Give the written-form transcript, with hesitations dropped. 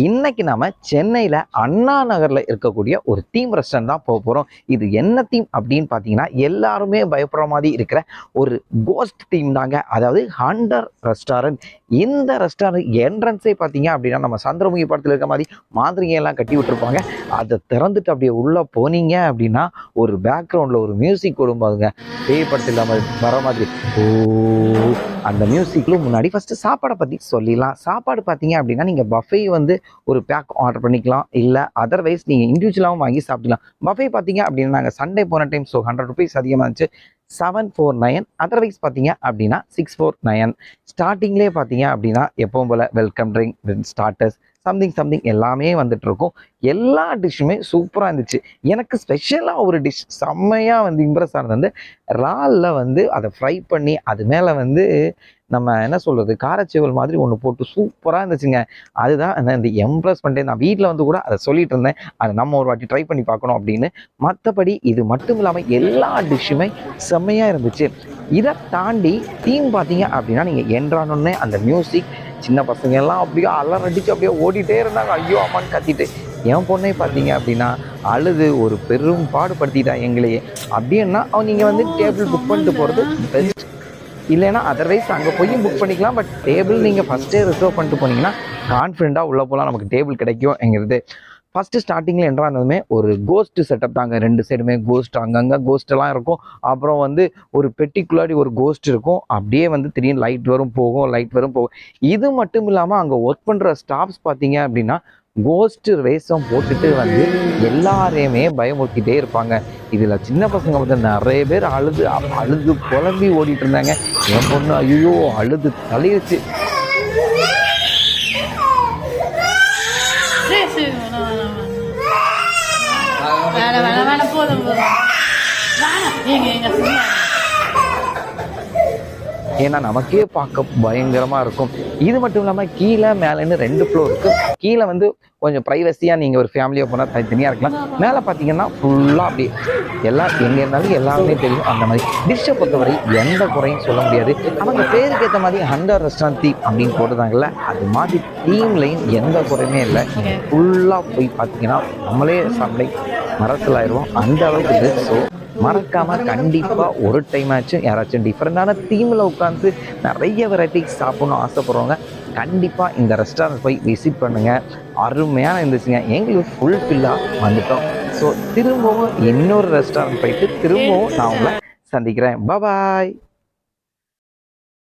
இன்னைக்கு நாம சென்னையில அண்ணா நகர்ல இருக்கக்கூடிய ஒரு தீம் ரெஸ்டாரண்ட் தான் போக போறோம். இது என்ன தீம் அப்படின்னு பாத்தீங்கன்னா, எல்லாருமே பயப்படுற மாதிரி இருக்கிற ஒரு கோஸ்ட் தீம் தாங்க. அதாவது ஹண்டர் ரெஸ்டாரண்ட். இந்த ரெஸ்டாரண்ட் என்ட்ரன்ஸே பாத்தீங்க அப்படின்னா, நம்ம சந்திரமுகி படத்துல இருக்க மாதிரி மாதிரிகை எல்லாம் கட்டி விட்டுருப்பாங்க. அதை திறந்துட்டு அப்படியே உள்ள போனீங்க அப்படின்னா, ஒரு பேக்ரவுண்ட்ல ஒரு மியூசிக் ஓடும்போதுங்க, பேய் படத்தில் இல்லாம வர மாதிரி ஓ அந்த மியூசிக்ல முன்னாடி ஃபர்ஸ்ட் சாப்பாடை பத்தி சொல்லிடலாம். சாப்பாடு பாத்தீங்க அப்படின்னா, நீங்க பஃபே வந்து ஒரு பேக் ஆர்டர் பண்ணிக்கலாம். இல்லை அதர்வைஸ் நீங்கள் இண்டிவிஜுவலாகவும் வாங்கி சாப்பிடலாம். பஃபே பார்த்தீங்க அப்படின்னா நாங்கள் சண்டே போன டைம் ஸோ ₹100 அதிகமாக இருந்துச்சு. 749. அதர்வைஸ் பார்த்தீங்க அப்படின்னா 649. ஸ்டார்டிங்லேயே பார்த்தீங்க அப்படின்னா எப்பவும் போல் வெல்கம் ட்ரிங்க், ஸ்டார்டர்ஸ், சம்திங் எல்லாமே வந்துட்டு இருக்கும். எல்லா டிஷ்ஷுமே சூப்பராக இருந்துச்சு. எனக்கு ஸ்பெஷலாக ஒரு டிஷ் செம்மையாக வந்து இம்ப்ரெஸ் ஆனது வந்து இறாலில் வந்து அதை ஃப்ரை பண்ணி அது மேலே வந்து நம்ம என்ன சொல்கிறது காரச்சேவல் மாதிரி ஒன்று போட்டு சூப்பராக இருந்துச்சுங்க. அதுதான் இந்த எம்ப்ரெஸ் பண்ணிட்டு நான் வீட்டில் வந்து கூட அதை சொல்லிட்டு இருந்தேன். அதை நம்ம ஒரு வாட்டி ட்ரை பண்ணி பார்க்கணும் அப்படின்னு. மற்றபடி இது மட்டும் இல்லாமல் எல்லா டிஷ்ஷுமே செம்மையாக இருந்துச்சு. இதை தாண்டி தீம் பார்த்தீங்க அப்படின்னா நீங்கள் என்றானோடனே அந்த மியூசிக், சின்ன பசங்க எல்லாம் அப்படியே அலறடிச்சு அப்படியே ஓடிட்டே இருந்தாங்க, ஐயோ அம்மான்னு கத்திட்டு. என் பொண்ணை பார்த்தீங்க அப்படின்னா அழுது ஒரு பெரும் பாடுபடுத்திட்டா எங்களையே. அப்படின்னா நீங்கள் வந்து டேபிள் புக் பண்ணிட்டு போகிறது பெஸ்ட். இல்லைன்னா அதர்வைஸ் அங்கே போய் புக் பண்ணிக்கலாம். பட் டேபிள் நீங்கள் ஃபஸ்ட்டே ரிசர்வ் பண்ணிட்டு போனீங்கன்னா கான்ஃபிடென்ட்டாக உள்ளே போகலாம், நமக்கு டேபிள் கிடைக்கும்ங்கிறது. ஃபஸ்ட்டு ஸ்டார்டிங்கில் என்ட்ரானதுமே ஒரு கோஸ்ட் செட்டப் தாங்க. 2 சைடுமே கோஸ்ட், அங்கங்கே கோஸ்ட்டெல்லாம் இருக்கும். அப்புறம் வந்து ஒரு பெட்டிக்குள்ளாடி ஒரு கோஸ்ட் இருக்கும். அப்படியே வந்து திடீர்னு லைட் வரும் போகும். இது மட்டும் இல்லாமல் அங்கே ஒர்க் பண்ணுற ஸ்டாஃப்ஸ் பார்த்தீங்க அப்படின்னா கோஸ்ட் வேஷம் போட்டுட்டு வந்து எல்லாரையுமே பயமுறுத்திட்டே இருப்பாங்க. இதில் சின்ன பசங்க வந்து நிறைய பேர் அழுது புலம்பி ஓடிட்டு இருந்தாங்க. என் பொண்ணு ஐயோ அழுது தலையிடுச்சு. ஏன்னா நமக்கே பார்க்க பயங்கரமாக இருக்கும். இது மட்டும் இல்லாமல் கீழே மேலேன்னு 2 ஃப்ளோர் இருக்குது. கீழே வந்து கொஞ்சம் ப்ரைவசியாக நீங்கள் ஒரு ஃபேமிலியாக போனால் தனித்தனியாக இருக்கலாம். மேலே பார்த்தீங்கன்னா ஃபுல்லாக அப்படி எல்லாம் எங்கே இருந்தாலும் எல்லாருமே தெரியும். அந்த மாதிரி டிஷ்ஷை பொறுத்தவரை எந்த குறையும் சொல்ல முடியாது. அவங்க பேருக்கு ஏற்ற மாதிரி ஹண்டர் ரெஸ்டாரண்ட் தீம் அப்படின்னு போட்டுதாங்கல்ல, அது மாதிரி தீம்லையும் எந்த குறையுமே இல்லை. ஃபுல்லாக போய் பார்த்தீங்கன்னா நம்மளே சண்டை மரத்தில் ஆயிடுவோம், அந்த அளவுக்கு இது. ஸோ மறக்காமல் கண்டிப்பாக ஒரு டைம் ஆச்சும் யாராச்சும் டிஃப்ரெண்டான தீமில் உட்காந்து நிறைய வெரைட்டிஸ் சாப்பிட்ணும் ஆசைப்படுறவங்க கண்டிப்பாக இந்த ரெஸ்டாரண்ட் போய் விசிட் பண்ணுங்கள். அருமையாக இருந்துச்சுங்க. எங்களுக்கு ஃபுல்ஃபில்லாக வந்துட்டோம். ஸோ திரும்பவும் இன்னொரு ரெஸ்டாரண்ட் போயிட்டு திரும்பவும் நான் உங்களை சந்திக்கிறேன். பாய்.